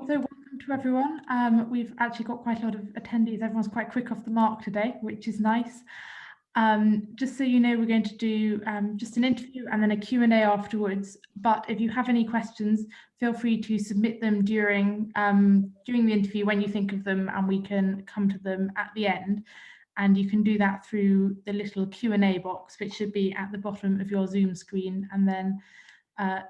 So welcome to everyone. We've actually got quite a lot of attendees. Everyone's quite quick off the mark today, which is nice. Just so you know, we're going to do just an interview and then a Q&A afterwards. But if you have any questions, feel free to submit them during the interview when you think of them, and we can come to them at the end. And you can do that through the little Q&A box, which should be at the bottom of your Zoom screen. And then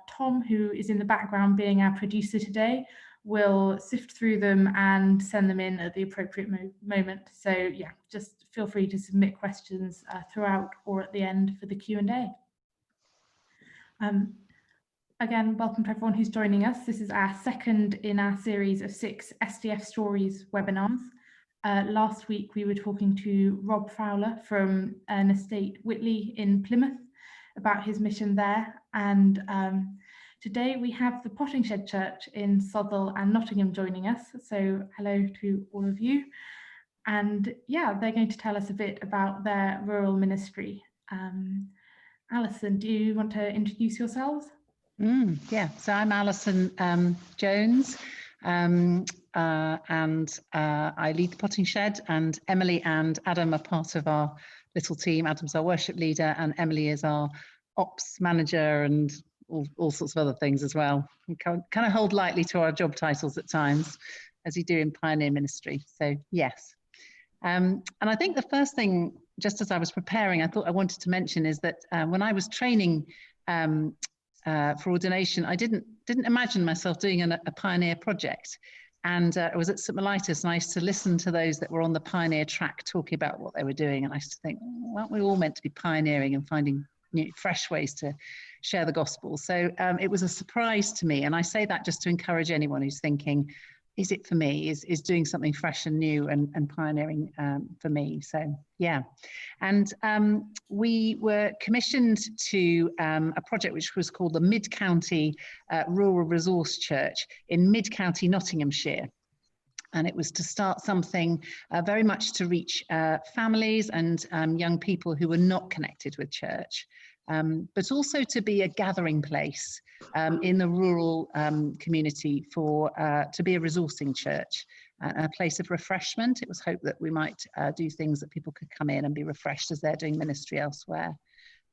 Tom, who is in the background being our producer today, will sift through them and send them in at the appropriate moment. So yeah, just feel free to submit questions throughout or at the end for the Q&A. Again, welcome to everyone who's joining us. This is our second in our series of 6 SDF Stories webinars. Last week we were talking to Rob Fowler from an estate Whitley in Plymouth about his mission there, and today we have the Potting Shed Church in Southwell and Nottingham joining us. So hello to all of you. And yeah, they're going to tell us a bit about their rural ministry. Alison, do you want to introduce yourselves? Yeah, so I'm Alison Jones, and I lead the Potting Shed, and Emilie and Adam are part of our little team. Adam's our worship leader and Emilie is our ops manager and all sorts of other things as well. We kind of hold lightly to our job titles at times, as you do in pioneer ministry. So yes, and I think the first thing, just as I was preparing, I thought I wanted to mention is that when I was training for ordination, I didn't imagine myself doing a pioneer project. And I was at St Mellitus, and I used to listen to those that were on the pioneer track talking about what they were doing, and I used to think, well, aren't we all meant to be pioneering and finding new, fresh ways to share the gospel? So it was a surprise to me, and I say that just to encourage anyone who's thinking, is it for me? Is doing something fresh and new and pioneering for me? So yeah, and we were commissioned to a project which was called the Mid-County Rural Resource Church in Mid-County Nottinghamshire. And it was to start something very much to reach families and young people who were not connected with church, but also to be a gathering place in the rural community for to be a resourcing church, a place of refreshment. It was hoped that we might do things that people could come in and be refreshed as they're doing ministry elsewhere.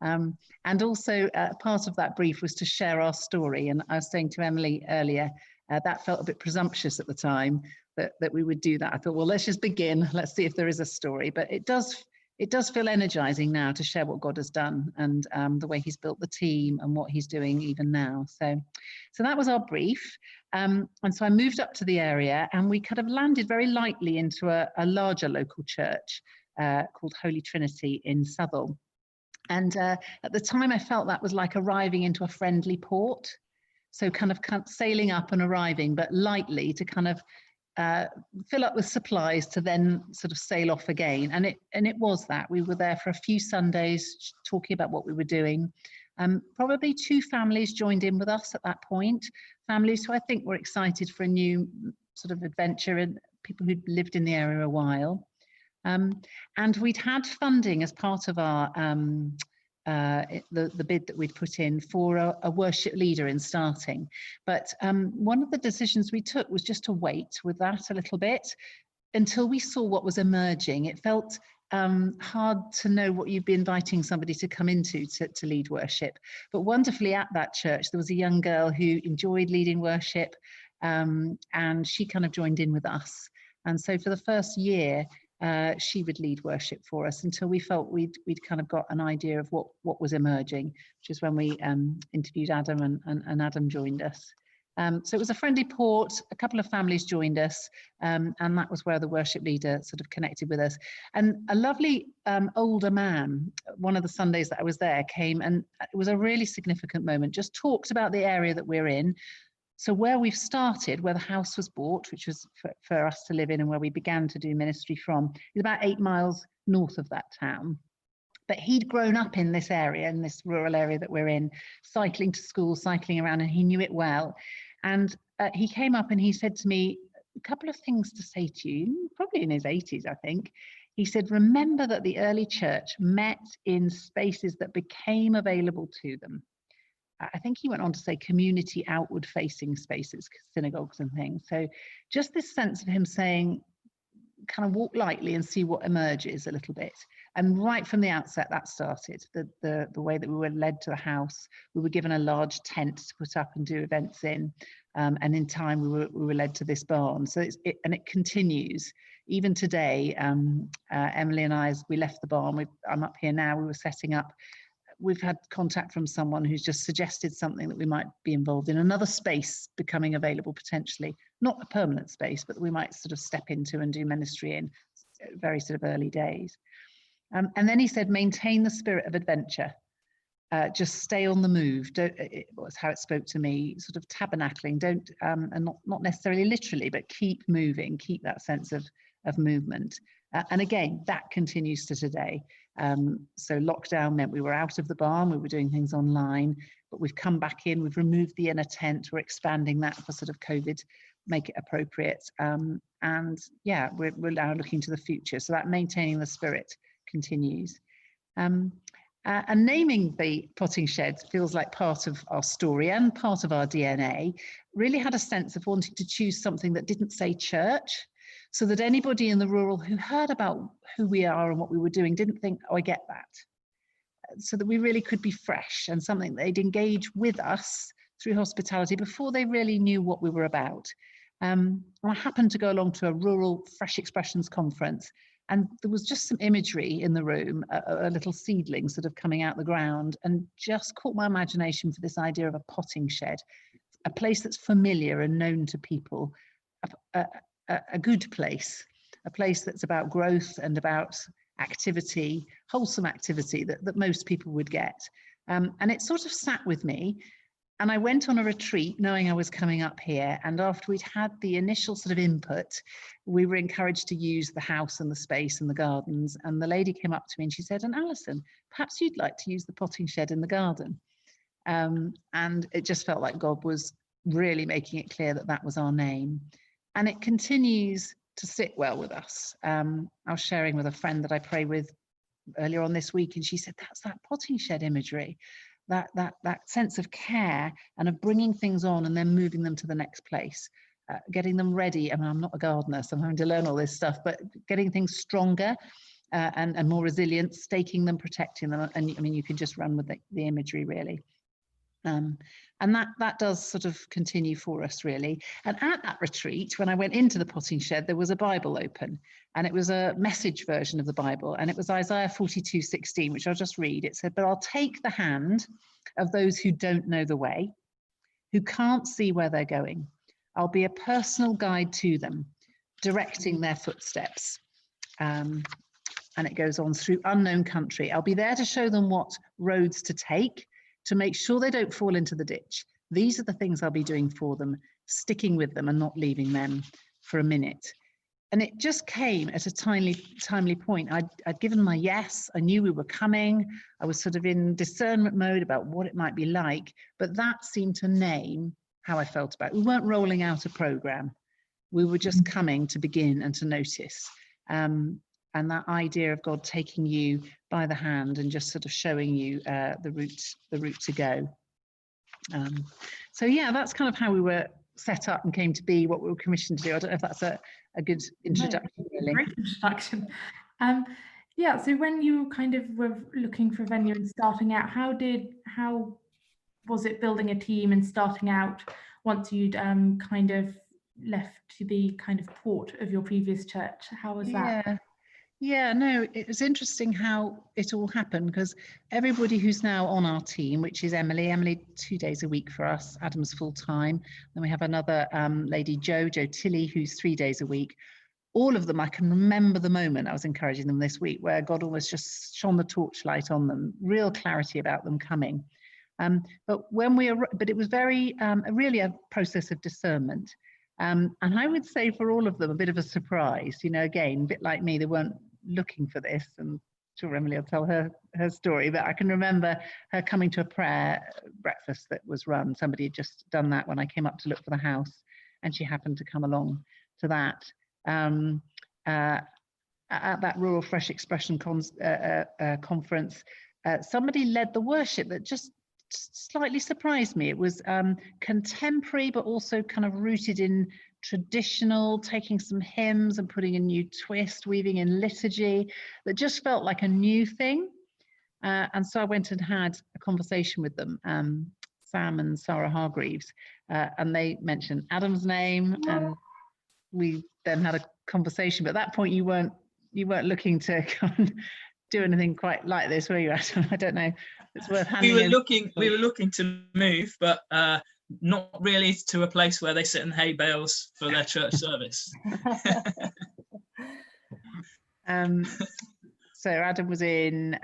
And also part of that brief was to share our story. And I was saying to Emilie earlier, that felt a bit presumptuous at the time that we would do that. I thought, well, let's just begin. Let's see if there is a story. But it does feel energizing now to share what God has done and the way he's built the team and what he's doing even now. So that was our brief. And so I moved up to the area, and we kind of landed very lightly into a larger local church called Holy Trinity in Southwell. And at the time I felt that was like arriving into a friendly port. So kind of sailing up and arriving, but lightly to kind of fill up with supplies to then sort of sail off again. And it was that. We were there for a few Sundays talking about what we were doing. Probably 2 families joined in with us at that point, families who I think were excited for a new sort of adventure, and people who'd lived in the area a while. And we'd had funding as part of our the bid that we'd put in for a worship leader in starting. But one of the decisions we took was just to wait with that a little bit until we saw what was emerging. It felt hard to know what you'd be inviting somebody to come into to lead worship. But wonderfully at that church, there was a young girl who enjoyed leading worship, and she kind of joined in with us. And so for the first year, she would lead worship for us until we felt we'd kind of got an idea of what was emerging, which is when we interviewed Adam and Adam joined us. So it was a friendly port, a couple of families joined us, and that was where the worship leader sort of connected with us. And a lovely older man, one of the Sundays that I was there, came, and it was a really significant moment, just talked about the area that we're in. So where we've started, where the house was bought, which was for us to live in and where we began to do ministry from, is about 8 miles north of that town. But he'd grown up in this area, in this rural area that we're in, cycling to school, cycling around, and he knew it well. And he came up and he said to me, a couple of things to say to you, probably in his 80s, I think. He said, remember that the early church met in spaces that became available to them. I think he went on to say community outward facing spaces, synagogues and things. So just this sense of him saying, kind of walk lightly and see what emerges a little bit. And right from the outset, that started the way that we were led to the house. We were given a large tent to put up and do events in, and in time we were led to this barn. So it continues even today. Emilie and I, as we left the barn, I'm up here now. We were setting up. We've had contact from someone who's just suggested something that we might be involved in, another space becoming available potentially, not a permanent space, but we might sort of step into and do ministry in very sort of early days. And then he said, maintain the spirit of adventure. Just stay on the move. It was how it spoke to me, sort of tabernacling, and not necessarily literally, but keep moving, keep that sense of movement. And again, that continues to today. So lockdown meant we were out of the barn, we were doing things online, but we've come back in, we've removed the inner tent, we're expanding that for sort of COVID, make it appropriate. And yeah, we're now looking to the future. So that maintaining the spirit continues. And naming the potting shed feels like part of our story and part of our DNA. Really had a sense of wanting to choose something that didn't say church, so that anybody in the rural who heard about who we are and what we were doing didn't think, oh, I get that. So that we really could be fresh and something they'd engage with us through hospitality before they really knew what we were about. I happened to go along to a rural Fresh Expressions conference, and there was just some imagery in the room, a little seedling sort of coming out the ground, and just caught my imagination for this idea of a potting shed, a place that's familiar and known to people, a good place, a place that's about growth and about activity, wholesome activity that most people would get. And it sort of sat with me. And I went on a retreat knowing I was coming up here. And after we'd had the initial sort of input, we were encouraged to use the house and the space and the gardens. And the lady came up to me and she said, and Alison, perhaps you'd like to use the potting shed in the garden. And it just felt like God was really making it clear that that was our name. And it continues to sit well with us. I was sharing with a friend that I pray with earlier on this week, and she said, that's that potting shed imagery, that sense of care and of bringing things on and then moving them to the next place, getting them ready. I mean, I'm not a gardener, so I'm having to learn all this stuff, but getting things stronger and more resilient, staking them, protecting them. And I mean, you can just run with the imagery, really. And that does sort of continue for us, really. And at that retreat, when I went into the potting shed, there was a Bible open, and it was a message version of the Bible, and it was Isaiah 42:16, which I'll just read. It said, but I'll take the hand of those who don't know the way, who can't see where they're going. I'll be a personal guide to them, directing their footsteps. And it goes on, through unknown country. I'll be there to show them what roads to take, to make sure they don't fall into the ditch. These are the things I'll be doing for them, sticking with them and not leaving them for a minute. And it just came at a timely point. I'd given my yes, I knew we were coming. I was sort of in discernment mode about what it might be like, but that seemed to name how I felt about it. We weren't rolling out a program. We were just coming to begin and to notice. And that idea of God taking you by the hand and just sort of showing you the route to go. So yeah, that's kind of how we were set up and came to be what we were commissioned to do. I don't know if that's a good introduction. No, really. Great introduction. Yeah, so when you kind of were looking for a venue and starting out, how was it building a team and starting out once you'd kind of left the kind of port of your previous church? How was that? Yeah, no, it was interesting how it all happened, because everybody who's now on our team, which is Emilie 2 days a week for us, Adam's full time. Then we have another lady, Joe Tilley, who's 3 days a week. All of them, I can remember the moment I was encouraging them this week where God almost just shone the torchlight on them, real clarity about them coming. But it was very, really a process of discernment. And I would say for all of them, a bit of a surprise, again, a bit like me, they weren't looking for this. And I'm sure Emilie will tell her story, but I can remember her coming to a prayer breakfast that was run. Somebody had just done that when I came up to look for the house, and she happened to come along to that. At that Rural Fresh Expression conference, somebody led the worship that just slightly surprised me. It was contemporary, but also kind of rooted in traditional, taking some hymns and putting a new twist, weaving in liturgy, that just felt like a new thing. And so I went and had a conversation with them, Sam and Sarah Hargreaves, and they mentioned Adam's name, and we then had a conversation. But at that point, you weren't looking to do anything quite like this, were you, Adam? I don't know. It's worth handing we were looking to move, but not really to a place where they sit in hay bales for their church service. So Adam was in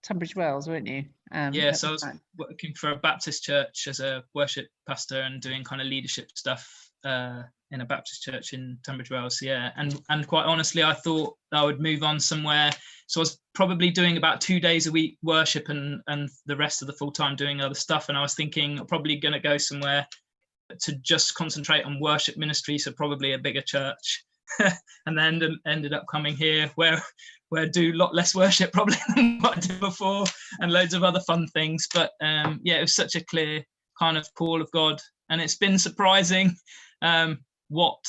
Tunbridge Wells, weren't you? Yeah, so I was working for a Baptist church as a worship pastor and doing kind of leadership stuff in a Baptist church in Tunbridge Wells. Yeah, and quite honestly, I thought I would move on somewhere. So I was probably doing about 2 days a week worship and the rest of the full time doing other stuff. And I was thinking I'm probably going to go somewhere to just concentrate on worship ministry, so probably a bigger church. And then ended up coming here where I do a lot less worship probably than what I did before, and loads of other fun things. But yeah, it was such a clear kind of call of God, and it's been surprising what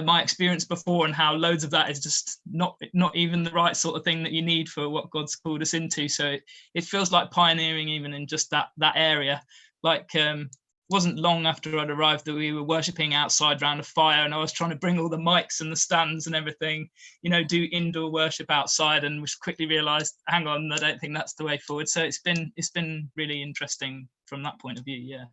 my experience before and how loads of that is just not even the right sort of thing that you need for what God's called us into. So it feels like pioneering even in just that area. Like wasn't long after I'd arrived that we were worshipping outside around a fire, and I was trying to bring all the mics and the stands and everything, do indoor worship outside, and was quickly realized, hang on, I don't think that's the way forward. So it's been really interesting from that point of view. Yeah.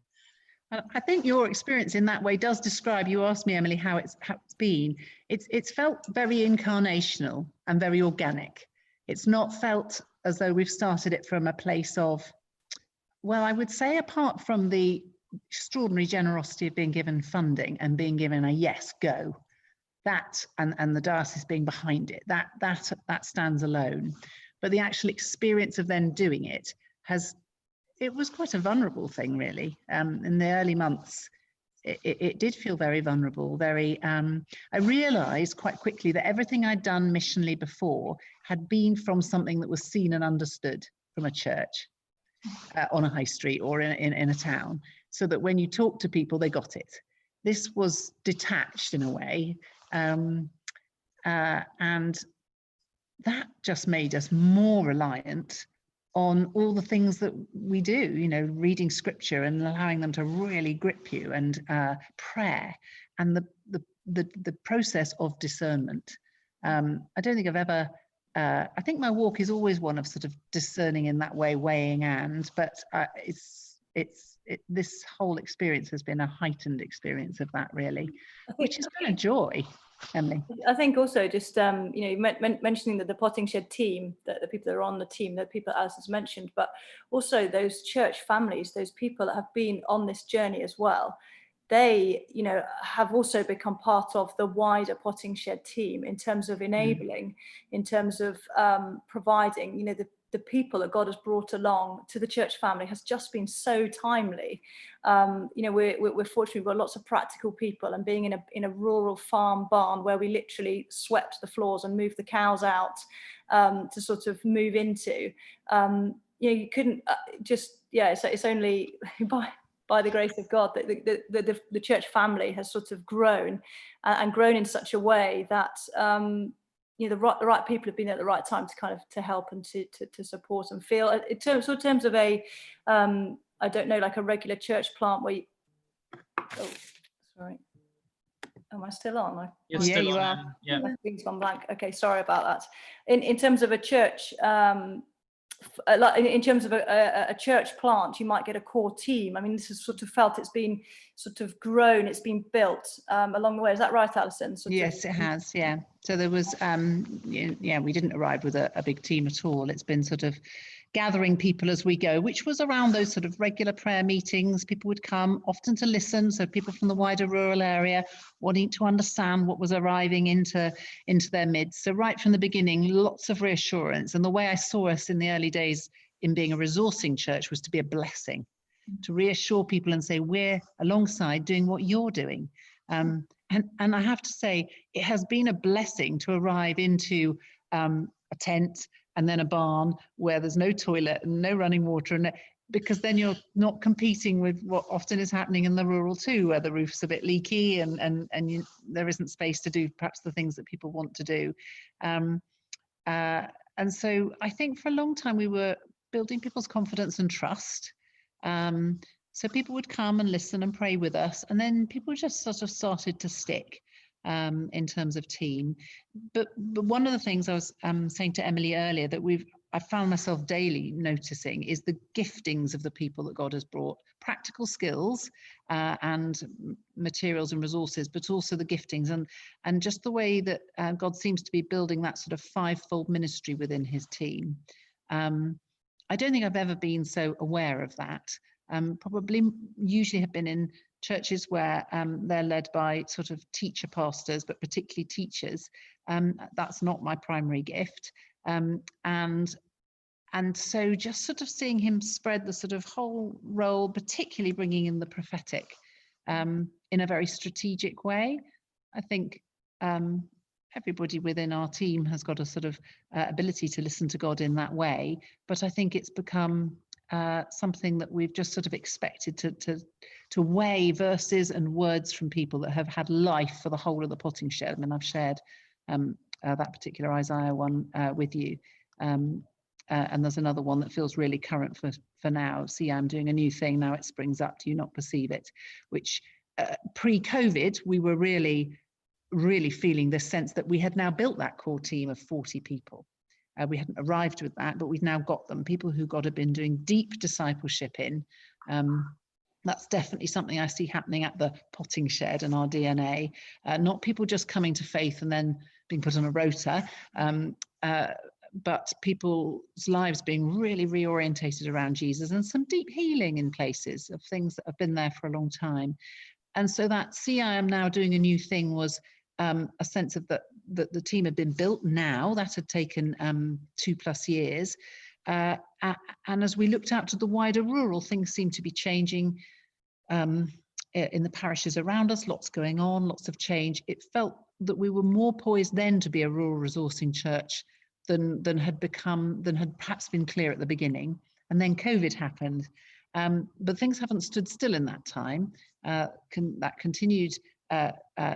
I think your experience in that way does describe, you asked me, Emilie, how it's been. It's felt very incarnational and very organic. It's not felt as though we've started it from a place of, well, I would say apart from the extraordinary generosity of being given funding and being given a yes, go, that and the diocese being behind it, that stands alone. But the actual experience of then doing it was quite a vulnerable thing, really. In the early months, it did feel very vulnerable, very, I realized quite quickly that everything I'd done missionally before had been from something that was seen and understood from a church on a high street or in a town, so that when you talk to people, they got it. This was detached in a way, and that just made us more reliant on all the things that we do, reading scripture and allowing them to really grip you, and prayer and the process of discernment. I don't think I've ever, I think my walk is always one of sort of discerning in that way, weighing but this whole experience has been a heightened experience of that, really, which has been a joy. Emilie? I think also just, mentioning that the Potting Shed team, that the people that are on the team, the people that Alison's mentioned, but also those church families, those people that have been on this journey as well, they, have also become part of the wider Potting Shed team in terms of enabling, in terms of providing, the people that God has brought along to the church family has just been so timely. We're fortunate, we've got lots of practical people, and being in a rural farm barn where we literally swept the floors and moved the cows out to sort of move into, you couldn't it's only by the grace of God that the church family has sort of grown and grown in such a way that the right people have been at the right time to kind of to help and to support and feel in terms of a I don't know, like a regular church plant where sorry, am I still on? You're still you on, are. Yeah. My screen's gone blank. Okay, sorry about that. In terms of a church, like in terms of a church plant, you might get a core team. I mean, this is sort of felt, it's been sort of grown, it's been built along the way. Is that right, Alison? Yes, it has. Yeah. So there was, we didn't arrive with a big team at all. It's been sort of gathering people as we go, which was around those sort of regular prayer meetings. People would come often to listen. So people from the wider rural area wanting to understand what was arriving into their midst. So right from the beginning, lots of reassurance. And the way I saw us in the early days in being a resourcing church was to be a blessing, to reassure people and say, we're alongside doing what you're doing. And I have to say, it has been a blessing to arrive into a tent and then a barn where there's no toilet and no running water, and because then you're not competing with what often is happening in the rural too, where the roof's a bit leaky and there isn't space to do perhaps the things that people want to do. And so I think for a long time we were building people's confidence and trust. So people would come and listen and pray with us, and then people just sort of started to stick in terms of team. But one of the things I was saying to Emilie earlier that I found myself daily noticing is the giftings of the people that God has brought, practical skills and materials and resources, but also the giftings and just the way that God seems to be building that sort of fivefold ministry within his team. I don't think I've ever been so aware of that. Probably usually have been in churches where they're led by sort of teacher pastors, but particularly teachers. That's not my primary gift. And so just sort of seeing him spread the sort of whole role, particularly bringing in the prophetic in a very strategic way. I think everybody within our team has got a sort of ability to listen to God in that way, but I think it's become something that we've just sort of expected to weigh verses and words from people that have had life for the whole of the potting shed. I mean, I've shared that particular Isaiah one with you. And there's another one that feels really current for now. See, I'm doing a new thing, now it springs up, do you not perceive it? Which pre-COVID, we were really feeling this sense that we had now built that core team of 40 people. We hadn't arrived with that, but we've now got them, people who God have been doing deep discipleship in. That's definitely something I see happening at the potting shed and our DNA, not people just coming to faith and then being put on a rota, but people's lives being really reorientated around Jesus, and some deep healing in places of things that have been there for a long time. And so that see, I am now doing a new thing was a sense of that the team had been built now. That had taken 2+ years. And as we looked out to the wider rural, things seemed to be changing in the parishes around us, lots going on, lots of change. It felt that we were more poised then to be a rural resourcing church than had perhaps been clear at the beginning. And then COVID happened. But things haven't stood still in that time. That continued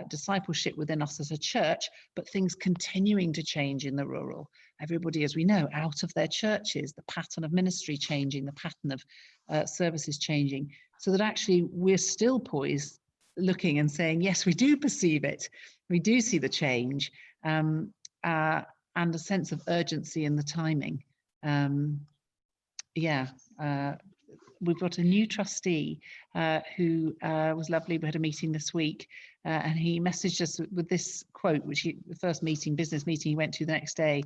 discipleship within us as a church, but things continuing to change in the rural. Everybody, as we know, out of their churches, the pattern of ministry changing, the pattern of services changing, so that actually we're still poised, looking and saying, yes, we do perceive it. We do see the change, and a sense of urgency in the timing. We've got a new trustee who was lovely. We had a meeting this week and he messaged us with this quote, which the first business meeting he went to the next day,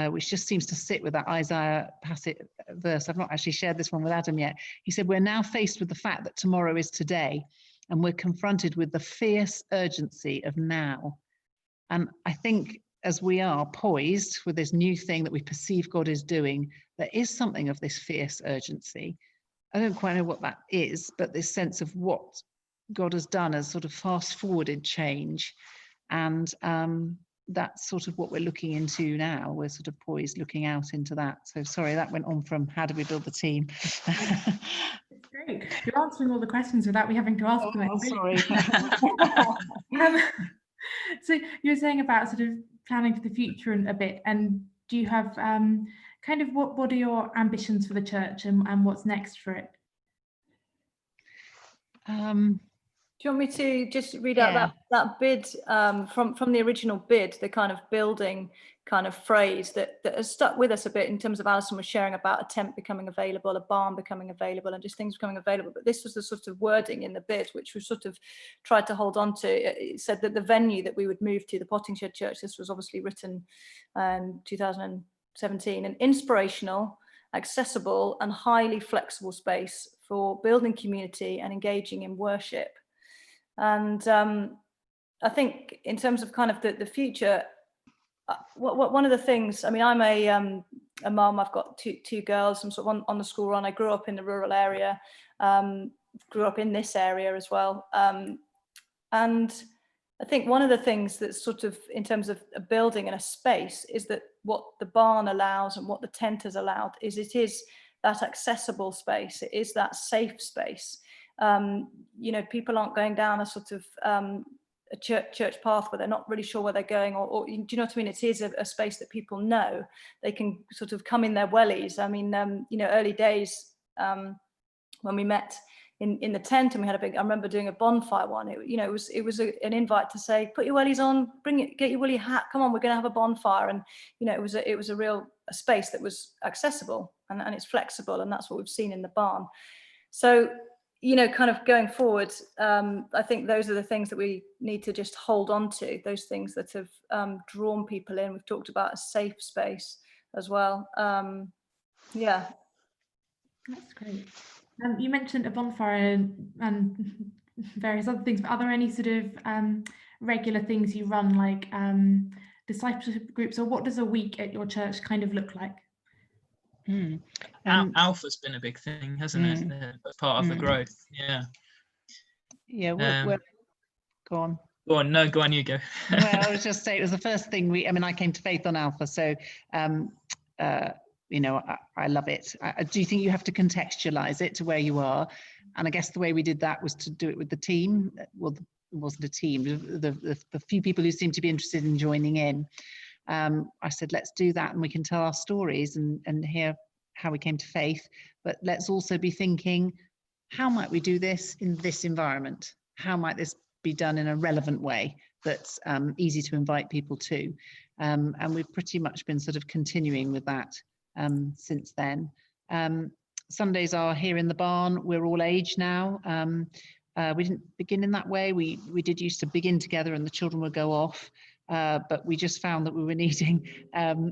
which just seems to sit with that Isaiah passage verse. I've not actually shared this one with Adam yet. He said, we're now faced with the fact that tomorrow is today, and we're confronted with the fierce urgency of now. And I think as we are poised with this new thing that we perceive God is doing, there is something of this fierce urgency. I don't quite know what that is, but this sense of what God has done as sort of fast forwarded change. And that's sort of what we're looking into now. We're sort of poised looking out into that. So sorry, that went on from how do we build the team? It's great. You're answering all the questions without me having to ask them. Oh, sorry. So you were saying about sort of planning for the future a bit, and do you have kind of what are your ambitions for the church and what's next for it? Do you want me to just read out that bid from the original bid, the kind of building kind of phrase that has stuck with us a bit in terms of Alison was sharing about a tent becoming available, a barn becoming available, and just things becoming available. But this was the sort of wording in the bid, which we sort of tried to hold on to. It said that the venue that we would move to, the Potting Shed Church, this was obviously written in 2017, an inspirational, accessible and highly flexible space for building community and engaging in worship. And I think in terms of kind of the future, one of the things, I mean, I'm a mum, I've got two girls, I'm sort of on the school run. I grew up in the rural area, grew up in this area as well. And I think one of the things that's sort of in terms of a building and a space is that what the barn allows and what the tent has allowed is it is that accessible space. It is that safe space. You know, people aren't going down a sort of a church path where they're not really sure where they're going, or do you know what I mean? It is a space that people know. They can sort of come in their wellies. I mean, you know, early days when we met in the tent and we had a big, I remember doing a bonfire one. It was an invite to say, put your wellies on, bring it, get your woolly hat, come on, we're going to have a bonfire. And you know, it was a real space that was accessible and it's flexible, and that's what we've seen in the barn. So, you know, kind of going forward, I think those are the things that we need to just hold on to, those things that have drawn people in. We've talked about a safe space as well. Yeah. That's great. You mentioned a bonfire and various other things, but are there any sort of regular things you run, like discipleship groups, or what does a week at your church kind of look like? Alpha's been a big thing, hasn't it? As part of the growth. Yeah, we're go on. Go on, no, go on, you go. Well, I was just saying, it was the first thing I came to faith on Alpha, so you know, I love it. Do you think you have to contextualize it to where you are? And I guess the way we did that was to do it with the team. Well, it wasn't a team, the few people who seemed to be interested in joining in. I said, let's do that, and we can tell our stories and hear how we came to faith, but let's also be thinking, how might we do this in this environment? How might this be done in a relevant way that's easy to invite people to? And we've pretty much been sort of continuing with that since then. Sundays are here in the barn. We're all age now. We didn't begin in that way. We did used to begin together and the children would go off, but we just found that we were needing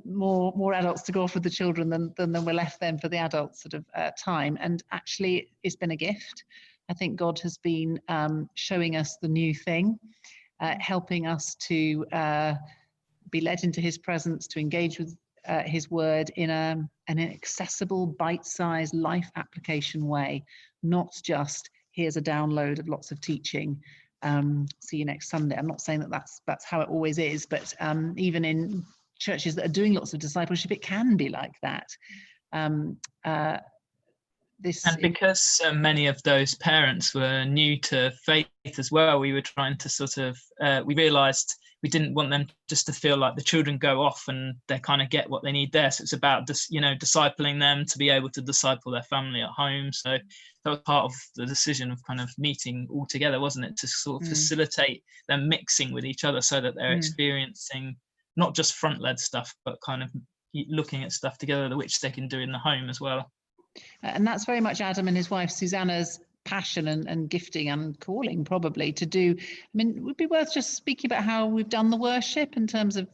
more adults to go off with the children than were left then for the adult sort of time. And actually, it's been a gift. I think God has been showing us the new thing, helping us to be led into his presence, to engage with his word in an accessible, bite-sized life application way, not just here's a download of lots of teaching, see you next Sunday. I'm not saying that that's how it always is, but even in churches that are doing lots of discipleship, it can be like that. Because many of those parents were new to faith as well, we were trying to sort of, we realised we didn't want them just to feel like the children go off and they kind of get what they need there. So it's about just, you know, discipling them to be able to disciple their family at home. So that was part of the decision of kind of meeting all together, wasn't it? To sort of facilitate them mixing with each other so that they're experiencing not just front-led stuff, but kind of looking at stuff together, which they can do in the home as well. And that's very much Adam and his wife Susanna's passion and gifting and calling, probably, to do. I mean, it would be worth just speaking about how we've done the worship in terms of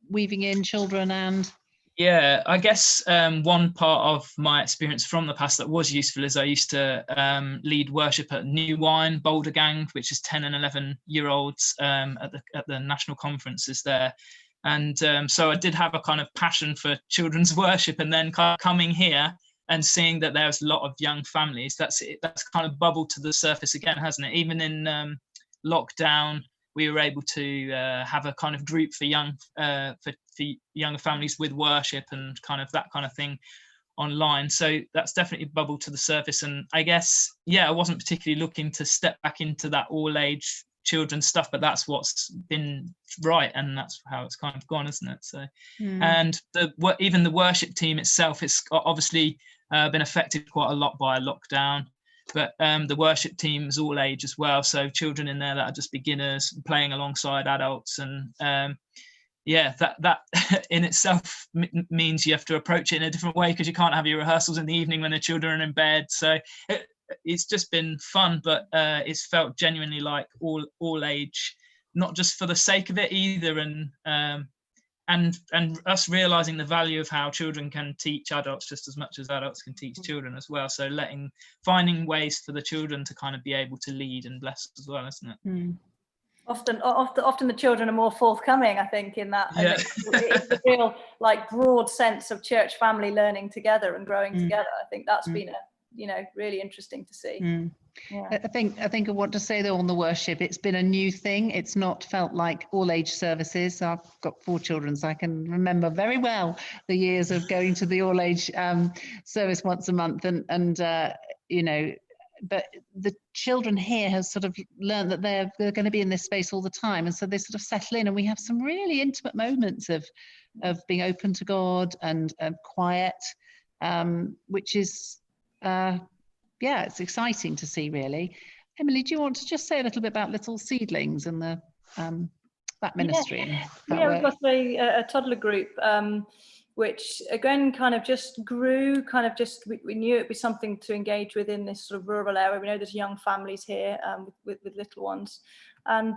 weaving in children and... Yeah, I guess one part of my experience from the past that was useful is I used to lead worship at New Wine Boulder Gang, which is 10 and 11-year-olds at the national conferences there. And so I did have a kind of passion for children's worship, and then kind of coming here and seeing that there's a lot of young families, that's kind of bubbled to the surface again, hasn't it? Even in lockdown, we were able to have a kind of group for younger families with worship and kind of that kind of thing online. So that's definitely bubbled to the surface. And I guess, yeah, I wasn't particularly looking to step back into that all-age children's stuff, but that's what's been right, and that's how it's kind of gone, isn't it? So and even the worship team itself, it's obviously been affected quite a lot by lockdown, but the worship team is all age as well, so children in there that are just beginners playing alongside adults. And yeah, that in itself means you have to approach it in a different way, because you can't have your rehearsals in the evening when the children are in bed. So it's just been fun, but it's felt genuinely like all age, not just for the sake of it either, and us realizing the value of how children can teach adults just as much as adults can teach children as well. So finding ways for the children to kind of be able to lead and bless as well, isn't it? Often the children are more forthcoming, I think, in that. Yeah. It's a real, like, broad sense of church family learning together and growing together. I think that's been really interesting to see. Yeah. I think I want to say though on the worship, it's been a new thing. It's not felt like all age services. I've got 4 children, so I can remember very well the years of going to the all age service once a month, and but the children here have sort of learned that they're going to be in this space all the time, and so they sort of settle in, and we have some really intimate moments of being open to God and quiet, which is it's exciting to see, really. Emilie, do you want to just say a little bit about Little Seedlings and the that ministry? We've got a toddler group, which again kind of just grew, we knew it'd be something to engage with in this sort of rural area. We know there's young families here with little ones, and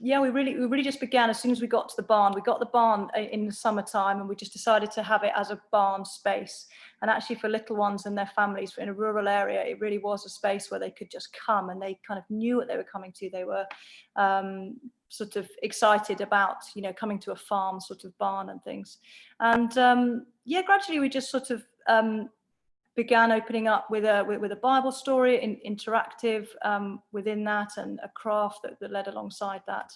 we really just began as soon as we got to the barn. We got the barn in the summertime, and we just decided to have it as a barn space. And actually for little ones and their families in a rural area, it really was a space where they could just come, and they kind of knew what they were coming to. They were sort of excited about, coming to a farm sort of barn and things. And gradually we just sort of began opening up with a Bible story, interactive within that, and a craft that led alongside that,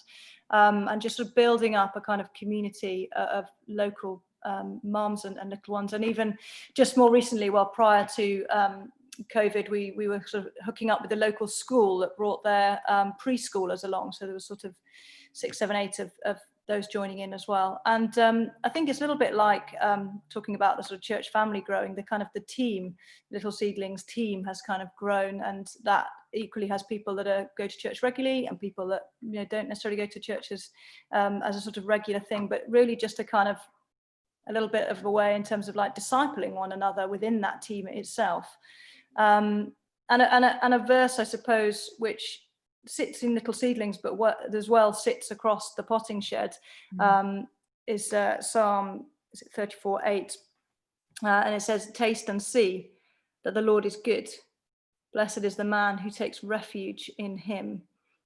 and just sort of building up a kind of community of local mums and little ones. And even just more recently, prior to COVID, we were sort of hooking up with the local school that brought their preschoolers along. So there was sort of 6, 7, 8 of those joining in as well. And I think it's a little bit like talking about the sort of church family growing, the team, Little Seedlings team has kind of grown, and that equally has people that go to church regularly and people that don't necessarily go to churches as a sort of regular thing, but really just a kind of a little bit of a way in terms of like discipling one another within that team itself. And a verse, I suppose, which sits in Little Seedlings, but what as well sits across the potting shed, is Psalm 34:8, and it says, "Taste and see that the Lord is good. Blessed is the man who takes refuge in him."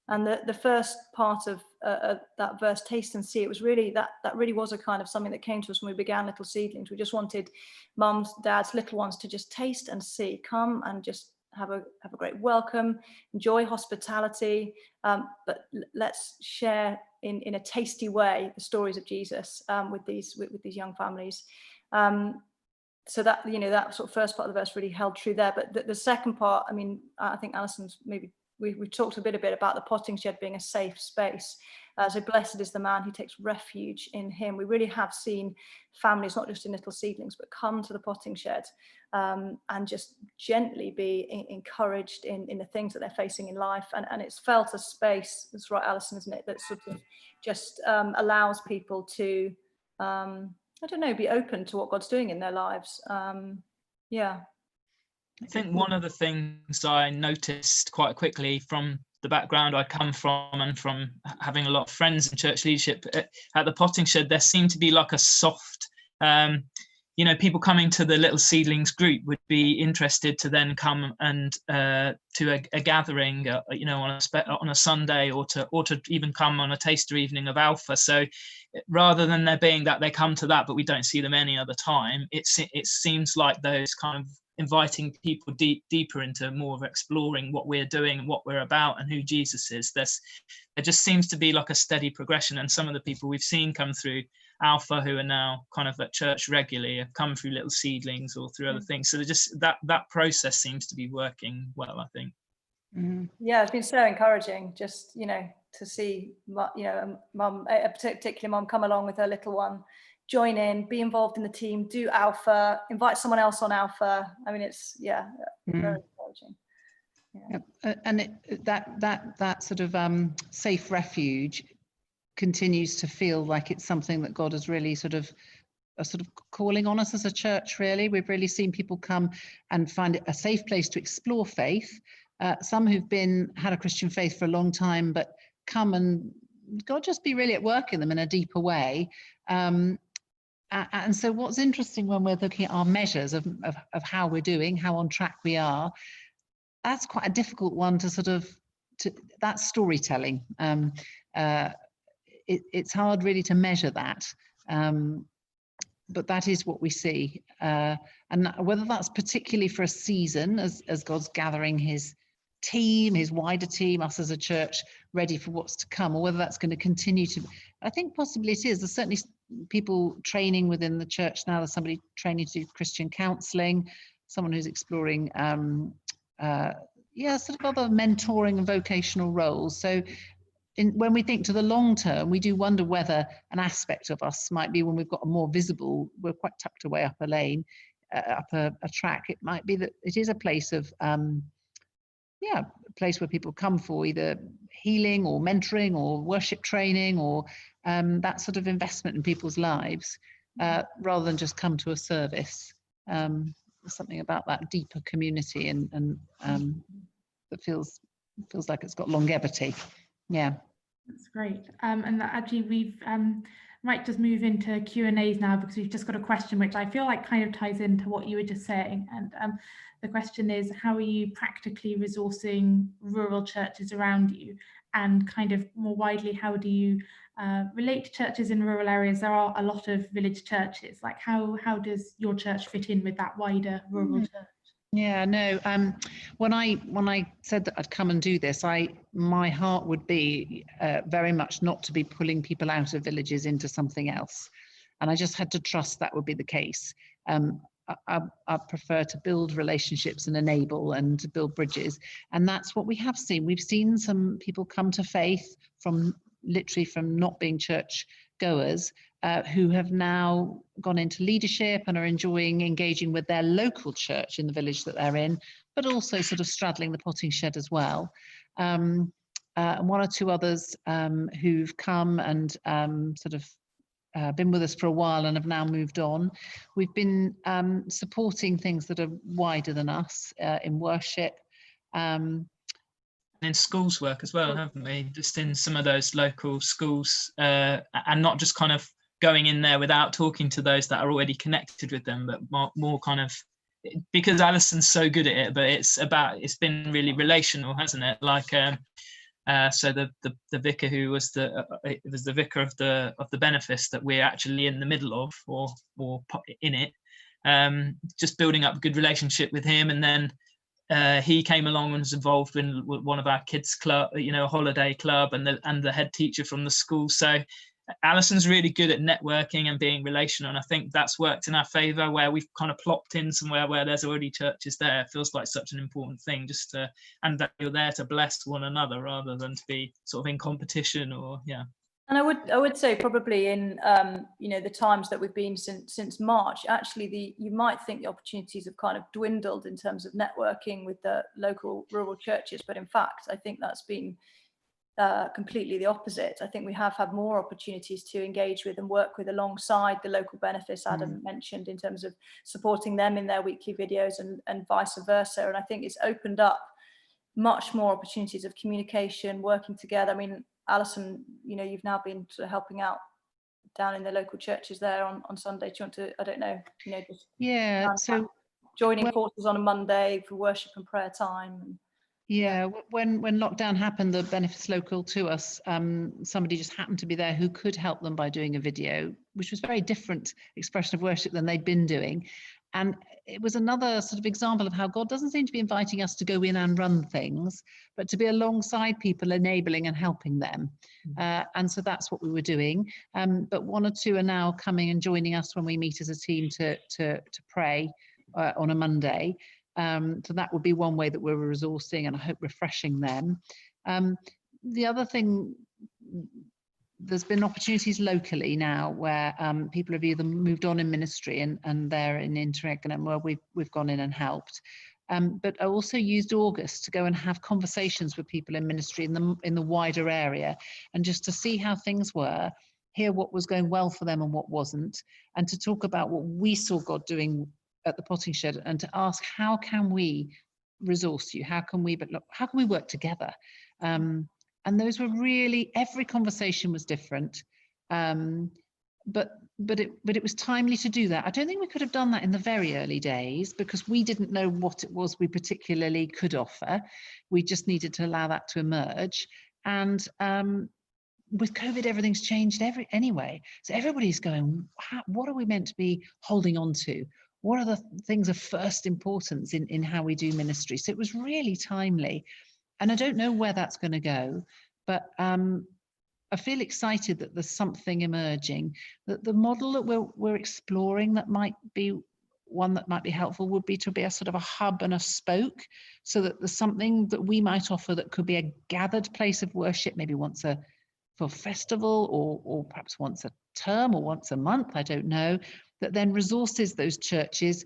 And the first part of that verse, taste and see, it was really that really was a kind of something that came to us when we began Little Seedlings. We just wanted mums, dads, little ones to just taste and see, come and just have a great welcome, enjoy hospitality, but let's share in a tasty way the stories of Jesus with these young families. So that that sort of first part of the verse really held true there. But the second part, I mean, I think Alison's maybe we talked a bit about the potting shed being a safe space. So blessed is the man who takes refuge in him. We really have seen families, not just in Little Seedlings, but come to the potting shed and just gently be encouraged in the things that they're facing in life. And it's felt a space, that's right, Alison, isn't it, that sort of just allows people to, be open to what God's doing in their lives. I think one of the things I noticed quite quickly from the background I come from and from having a lot of friends in church leadership, at the potting shed, there seemed to be like a soft, people coming to the Little Seedlings group would be interested to then come and to a gathering, on a Sunday, or to even come on a taster evening of Alpha. So rather than there being that they come to that, but we don't see them any other time, it seems like those kind of inviting people deeper into more of exploring what we're doing and what we're about and who Jesus is. There just seems to be like a steady progression, and some of the people we've seen come through Alpha who are now kind of at church regularly have come through Little Seedlings or through other things. So just that process seems to be working well, I think. Yeah, it's been so encouraging just to see mum, a particular mum, come along with her little one, join in, be involved in the team, do Alpha, invite someone else on Alpha. I mean, it's very encouraging. Yeah. And that sort of safe refuge continues to feel like it's something that God has really sort of calling on us as a church. Really, we've really seen people come and find it a safe place to explore faith. Some who've had a Christian faith for a long time, but come and God just be really at work in them in a deeper way. And so what's interesting when we're looking at our measures of how we're doing, how on track we are, that's quite a difficult one to that's storytelling. It's hard really to measure that. that is what we see. And whether that's particularly for a season as God's gathering his team, his wider team, us as a church, ready for what's to come, or whether that's going to continue to, I think possibly it is. There's certainly people training within the church now. There's somebody training to do Christian counselling, someone who's exploring sort of other mentoring and vocational roles. So when we think to the long term, we do wonder whether an aspect of us might be, when we've got a more visible, we're quite tucked away up a lane, up a track, it might be that it is a place of a place where people come for either healing or mentoring or worship training or that sort of investment in people's lives, rather than just come to a service. There's something about that deeper community and that feels like it's got longevity. Yeah, that's great. And actually we've might just move into Q&As now, because we've just got a question which I feel like kind of ties into what you were just saying. And the question is, how are you practically resourcing rural churches around you? And kind of more widely, how do you relate to churches in rural areas? There are a lot of village churches. Like how does your church fit in with that wider rural church? Yeah, no. When I said that I'd come and do this, my heart would be very much not to be pulling people out of villages into something else, and I just had to trust that would be the case. I prefer to build relationships and enable and to build bridges, and that's what we have seen. We've seen some people come to faith from not being church goers, who have now gone into leadership and are enjoying engaging with their local church in the village that they're in, but also sort of straddling the potting shed as well. And one or two others who've come and sort of been with us for a while and have now moved on. We've been supporting things that are wider than us in worship. In schools work as well, haven't we? Just in some of those local schools, and not just kind of going in there without talking to those that are already connected with them, but more kind of, because Alison's so good at it, but it's been really relational, hasn't it? Like so the vicar who was it was the vicar of the benefice that we're actually in the middle of, or in it, just building up a good relationship with him, and then he came along and was involved in one of our kids' club, a holiday club, and the head teacher from the school. So Alison's really good at networking and being relational, and I think that's worked in our favour, where we've kind of plopped in somewhere where there's already churches there. It feels like such an important thing, and that you're there to bless one another rather than to be sort of in competition or And I would say probably in the times that we've been since March, actually you might think the opportunities have kind of dwindled in terms of networking with the local rural churches, but in fact I think that's been completely the opposite. I think we have had more opportunities to engage with and work with alongside the local benefice Adam mentioned, in terms of supporting them in their weekly videos and vice versa. And I think it's opened up much more opportunities of communication, working together. I mean, Alison, you've now been sort of helping out down in the local churches there on Sunday. Do you want to, I don't know, just so joining courses on a Monday for worship and prayer time? When lockdown happened, the benefice local to us, somebody just happened to be there who could help them by doing a video, which was a very different expression of worship than they'd been doing. And it was another sort of example of how God doesn't seem to be inviting us to go in and run things, but to be alongside people, enabling and helping them. And so that's what we were doing. But one or two are now coming and joining us when we meet as a team to pray on a Monday. So that would be one way that we're resourcing and I hope refreshing them. The other thing, there's been opportunities locally now where people have either moved on in ministry and they're in Interregnum where we've gone in and helped. But I also used August to go and have conversations with people in ministry in the wider area, and just to see how things were, hear what was going well for them and what wasn't, and to talk about what we saw God doing at the potting shed, and to ask, how can we resource you? How can we work together? And those were really, every conversation was different, but it was timely to do that. I don't think we could have done that in the very early days because we didn't know what it was we particularly could offer. We just needed to allow that to emerge. And with COVID, everything's changed anyway. So everybody's going, what are we meant to be holding on to? What are the things of first importance in how we do ministry? So it was really timely. And I don't know where that's going to go, but I feel excited that there's something emerging, that the model that we're exploring that might be one that might be helpful would be to be a sort of a hub and a spoke, so that there's something that we might offer that could be a gathered place of worship, maybe once for festival or perhaps once a term or once a month, I don't know, that then resources those churches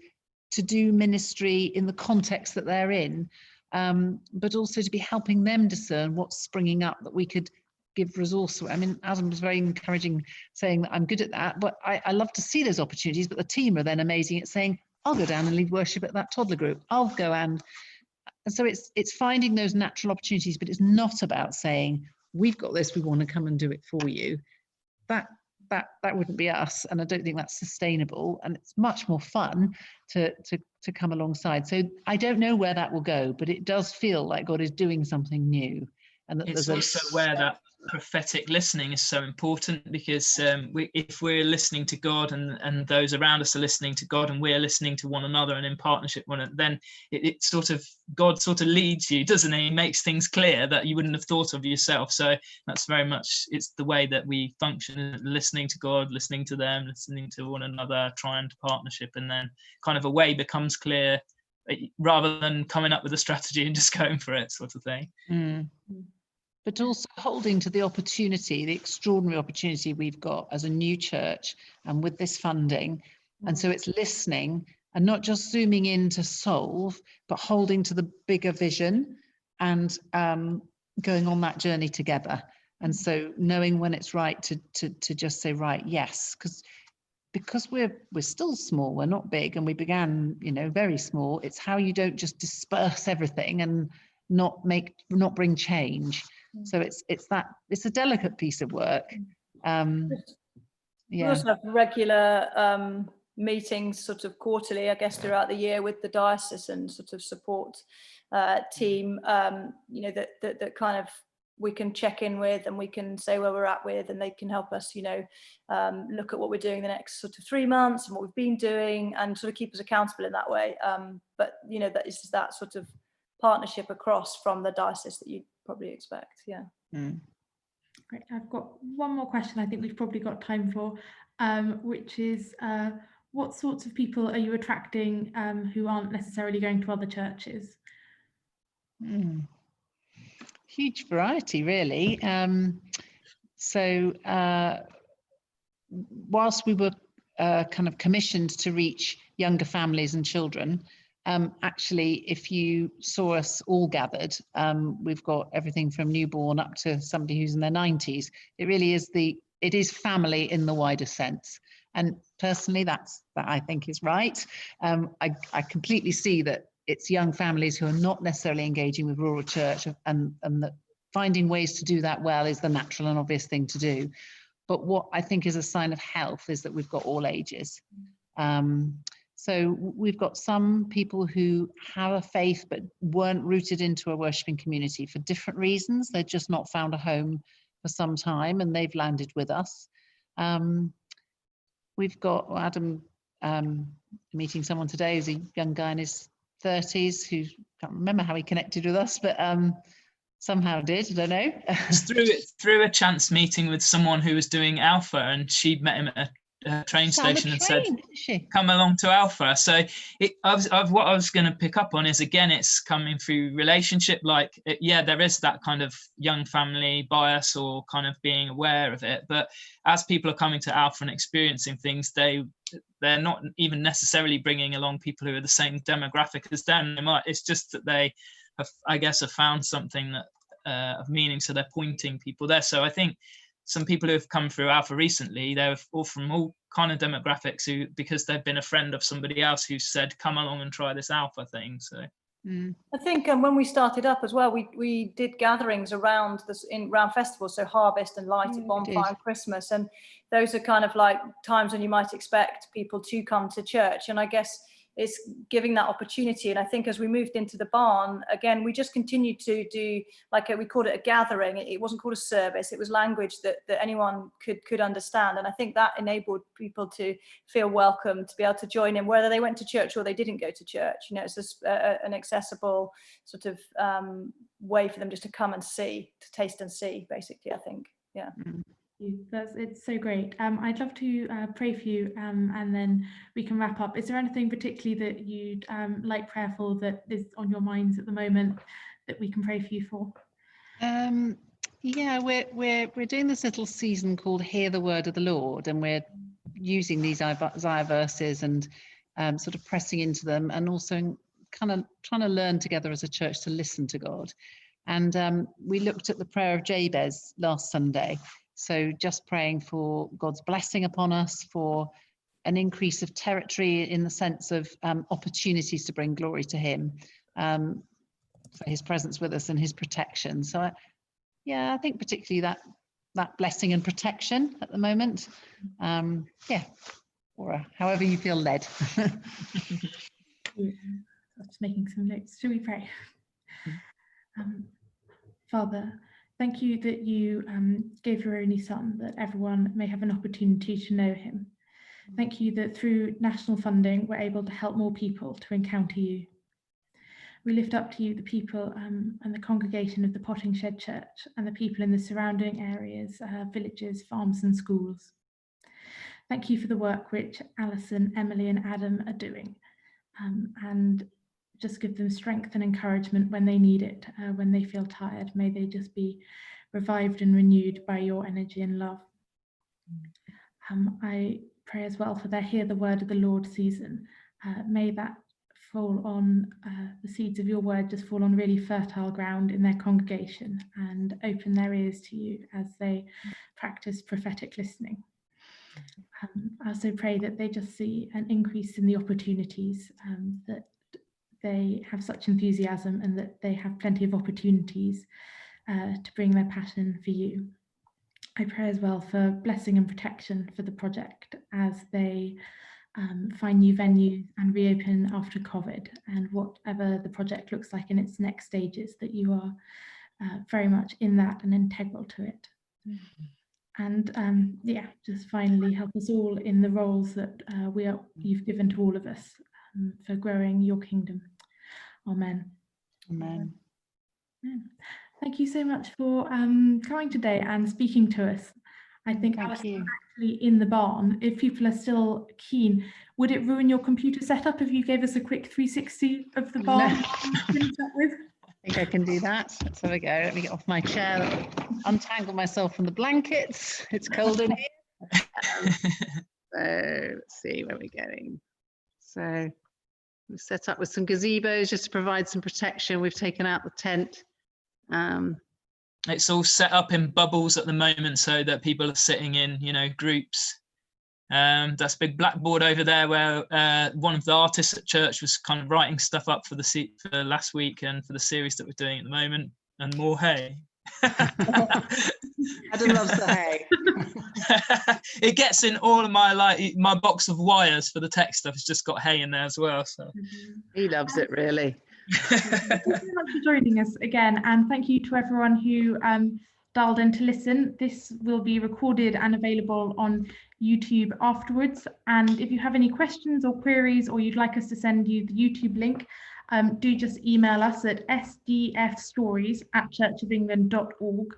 to do ministry in the context that they're in, but also to be helping them discern what's springing up that we could give resource. I mean, Adam was very encouraging, saying that I'm good at that, but I love to see those opportunities, but the team are then amazing at saying, I'll go down and lead worship at that toddler group. I'll go and so it's finding those natural opportunities, but it's not about saying, we've got this, we want to come and do it for you. That wouldn't be us, and I don't think that's sustainable, and it's much more fun to come alongside. So I don't know where that will go, but it does feel like God is doing something new, and that it's also where that prophetic listening is so important, because if we're listening to God and those around us are listening to God and we're listening to one another and in partnership, then it sort of, God sort of leads you, doesn't he? He makes things clear that you wouldn't have thought of yourself. So that's very much, it's the way that we function, listening to God, listening to them, listening to one another, trying to partnership, and then kind of a way becomes clear rather than coming up with a strategy and just going for it, sort of thing. But also holding to the opportunity, the extraordinary opportunity we've got as a new church and with this funding. And so it's listening and not just zooming in to solve, but holding to the bigger vision and going on that journey together. And so knowing when it's right to just say, right, yes, because we're still small, we're not big, and we began, very small. It's how you don't just disperse everything and not bring change. So it's a delicate piece of work. We also have regular meetings, sort of quarterly, I guess, throughout the year with the diocese and sort of support team. That kind of we can check in with, and we can say where we're at with, and they can help us, look at what we're doing the next sort of 3 months and what we've been doing, and sort of keep us accountable in that way. But that is that sort of partnership across from the diocese that you probably expect. Great. I've got one more question I think we've probably got time for, which is what sorts of people are you attracting who aren't necessarily going to other churches? Huge variety, really. So whilst we were kind of commissioned to reach younger families and children, actually, if you saw us all gathered, we've got everything from newborn up to somebody who's in their 90s. It really is it is family in the wider sense. And personally, that I think is right. I completely see that it's young families who are not necessarily engaging with rural church, and that finding ways to do that well is the natural and obvious thing to do. But what I think is a sign of health is that we've got all ages. So we've got some people who have a faith but weren't rooted into a worshipping community for different reasons. They've just not found a home for some time, and they've landed with us. We've got Adam meeting someone today who's a young guy in his 30s who can't remember how he connected with us, but somehow did, I don't know. through a chance meeting with someone who was doing Alpha, and she'd met him at a train station and said, come along to Alpha. So what I was going to pick up on is, again, it's coming through relationship. There is that kind of young family bias or kind of being aware of it, but as people are coming to Alpha and experiencing things, they're not even necessarily bringing along people who are the same demographic as them. It's just that they have found something that of meaning, so they're pointing people there. So I think some people who have come through Alpha recently, they're all from all kind of demographics because they've been a friend of somebody else who said, come along and try this Alpha thing. So I think when we started up as well, we did gatherings around festivals, so Harvest and Light at Bonfire and Christmas, and those are kind of like times when you might expect people to come to church. And I guess it's giving that opportunity. And I think as we moved into the barn, again, we just continued to do, like we called it a gathering. It wasn't called a service. It was language that anyone could understand. And I think that enabled people to feel welcome, to be able to join in, whether they went to church or they didn't go to church. You know, it's just an accessible sort of way for them just to come and see, to taste and see, basically, I think. Yeah. It's so great. I'd love to pray for you, and then we can wrap up. Is there anything particularly that you'd like prayer for, that is on your minds at the moment, that we can pray for you for? Yeah, we're doing this little season called Hear the Word of the Lord, and we're using these Isaiah verses and sort of pressing into them, and also kind of trying to learn together as a church to listen to God. And we looked at the prayer of Jabez last Sunday. So just praying for God's blessing upon us, for an increase of territory in the sense of opportunities to bring glory to him, for his presence with us and his protection. So yeah, I think particularly that blessing and protection at the moment. Yeah, or however you feel led. I'm just making some notes. Shall we pray? Father, thank you that you gave your only Son, that everyone may have an opportunity to know him. Thank you that through national funding, we're able to help more people to encounter you. We lift up to you the people and the congregation of the Pottingshed Church and the people in the surrounding areas, villages, farms and schools. Thank you for the work which Alison, Emilie and Adam are doing, and just give them strength and encouragement when they need it, when they feel tired. May they just be revived and renewed by your energy and love. I pray as well for their Hear the Word of the Lord season. May that fall on, the seeds of your word just fall on really fertile ground in their congregation and open their ears to you as they practice prophetic listening. I also pray that they just see an increase in the opportunities, that they have such enthusiasm and that they have plenty of opportunities to bring their passion for you. I pray as well for blessing and protection for the project as they find new venues and reopen after COVID, and whatever the project looks like in its next stages, that you are very much in that and integral to it. And yeah, just finally help us all in the roles that you've given to all of us for growing your kingdom. Amen. Amen. Thank you so much for coming today and speaking to us. I think Alison is actually in the barn. If people are still keen, would it ruin your computer setup if you gave us a quick 360 of the barn? I think I can do that. Let's have a go. Let me get off my chair, untangle myself from the blankets. It's cold in here. So let's see where we're going. So we've set up with some gazebos just to provide some protection. We've taken out the tent. It's all set up in bubbles at the moment so that people are sitting in, groups. That's a big blackboard over there where one of the artists at church was kind of writing stuff up for last week and for the series that we're doing at the moment, and more hay. Adam loves the hay. It gets in all of my box of wires for the tech stuff. It's just got hay in there as well. So he loves it, really. Thank you so much for joining us again, and thank you to everyone who dialed in to listen. This will be recorded and available on YouTube afterwards, and if you have any questions or queries, or you'd like us to send you the YouTube link, do just email us at sdfstories@churchofengland.org.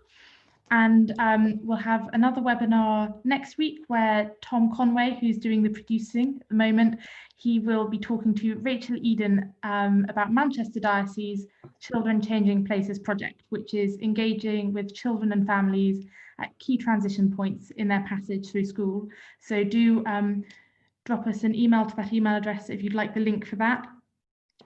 And we'll have another webinar next week where Tom Conway, who's doing the producing at the moment, he will be talking to Rachel Eden about Manchester Diocese Children Changing Places project, which is engaging with children and families at key transition points in their passage through school. So do drop us an email to that email address if you'd like the link for that.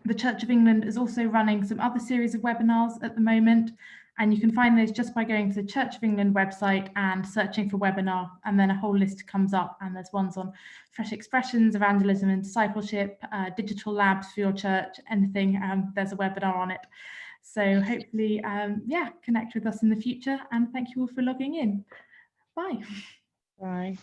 The Church of England is also running some other series of webinars at the moment, and you can find those just by going to the Church of England website and searching for webinar, and then a whole list comes up, and there's ones on fresh expressions, evangelism and discipleship, digital labs for your church, anything, there's a webinar on it. So hopefully, yeah, connect with us in the future, and thank you all for logging in. Bye. Bye.